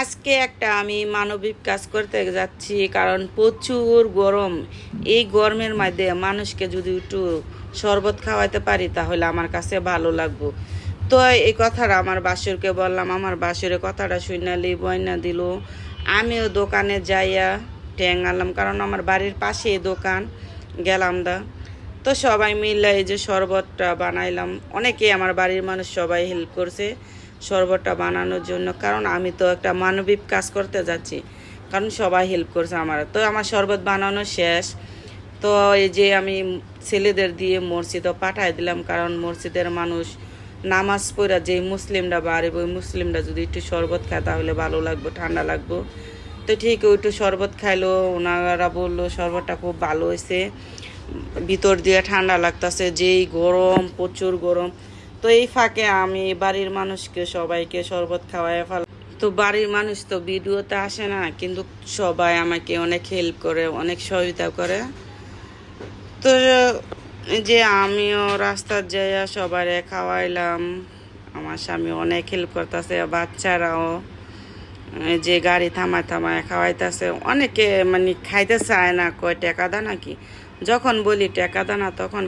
আজকে একটা আমি মানবিক কাজ করতে যাচ্ছি, কারণ প্রচুর গরম। এই গরমের মধ্যে মানুষকে যদি একটু শরবত খাওয়াতে পারি তাহলে আমার কাছে ভালো লাগবো। তো এই কথাটা আমার বাসুরকে বললাম, আমার বাসুরের কথাটা শুনালি বয়না দিল। আমিও দোকানে যাইয়া ঠেঙালাম, কারণ আমার বাড়ির পাশে দোকান, গেলাম দা। তো সবাই মিলে এই যে শরবতটা বানাইলাম। অনেকে আমার বাড়ির মানুষ সবাই হেল্প করছে শরবতটা বানানোর জন্য, কারণ আমি তো একটা মানবিক কাজ করতে যাচ্ছি, কারণ সবাই হেল্প করছে আমার। তো আমার শরবত বানানো শেষ। তো এই যে আমি ছেলেদের দিয়ে মসজিদও পাঠাই দিলাম, কারণ মসজিদের মানুষ নামাজ পড়া যে মুসলিমরা বাড়িব, ওই মুসলিমরা যদি একটু শরবত খায় তাহলে ভালো লাগবো, ঠান্ডা লাগবো। তো ঠিক ওই একটু শরবত খাইলো, ওনারা বললো শরবতটা খুব ভালো হয়েছে, ভিতর দিয়ে ঠান্ডা লাগতেছে, যেই গরম, প্রচুর গরম। তো এই ফাঁকে আমি বাড়ির মানুষকে সবাইকে শরবত খাওয়াই ফেল। তো বাড়ির মানুষ তো ভিডিওতে আসে না, কিন্তু সবাই আমাকে অনেক হেল্প করে, অনেক সহায়তা করে। তো এই যে আমিও রাস্তার যাইয়া সবারে খাওয়াইলাম। আমার স্বামী অনেক হেল্প করতেছে, বাচ্চারাও এই যে গাড়ি থামায় থামায় খাওয়াইতেছে। অনেকে মানে খাইতে চায় না, কয় টাকা দা নাকি। যখন বলি টাকা দা না, তখন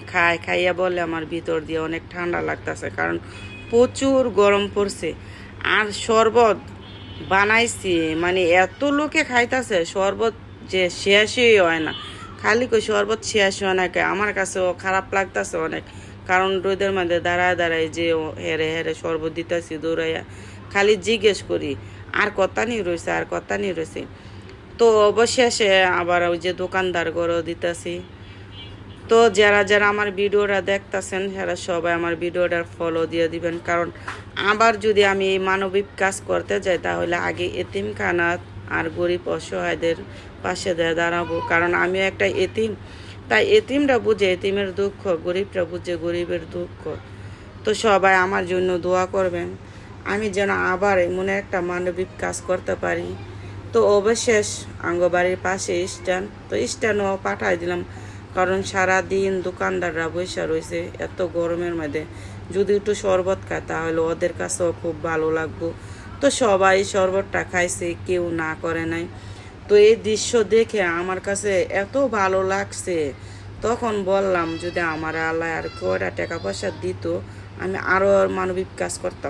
খাইয়া বলে আমার ভিতর দিয়ে অনেক ঠান্ডা লাগতেছে, কারণ প্রচুর গরম পড়ছে। আর শরবত বানাইছি, মানে এত লোকে খাইতেছে শরবত যে শেষই হয় না। খালি কই শরবত শেষ হয় না, আমার কাছেও খারাপ লাগতেছে অনেক, কারণ রোদের মধ্যে দাঁড়ায় দাঁড়ায় যে হেরে হেরে শরবত দিতেছি দৌড়াইয়া, খালি জিজ্ঞেস করি আর কতা নিয়ে রয়েছে, আর কতা নিয়ে রয়েছে। তো অবশেষে আবার ওই যে দোকানদার গড়েও দিতেছি। তো যারা যারা আমার ভিডিওটা দেখতেছেন যারা সবাই আমার ভিডিওটার ফলো দিয়ে দিবেন, কারণ আবার যদি আমি এই মানবিক কাজ করতে যাই তাহলে আগে এতিমখানা আর গরিব অসহায়দের পাশে দিয়ে দাঁড়াবো, কারণ আমিও একটা এতিম। তাই এতিমরা বুঝে এতিমের দুঃখ, গরিবরা বুঝে গরিবের দুঃখ। তো সবাই আমার জন্য দোয়া করবেন, আমি যেন আবার এমন একটা মানবিক কাজ করতে পারি। তো অবশেষ আঙ্গবাড়ির পাশে স্ট্যান্ড, তো স্ট্যান্ডও পাঠাই দিলাম, কারণ সারাদিন দোকানদাররা বসে রয়েছে এত গরমের মধ্যে। যদি একটু শরবত খায় তাহলে ওদের কাছেও খুব ভালো লাগবো। তো সবাই শরবতটা খাইছে, কেউ না করে নাই। তো এই দৃশ্য দেখে আমার কাছে এত ভালো লাগছে, তখন বললাম যদি আমার আল্লাহ আর কয়টা টাকা পয়সা দিত আমি আরও মানবিক কাজ করতাম।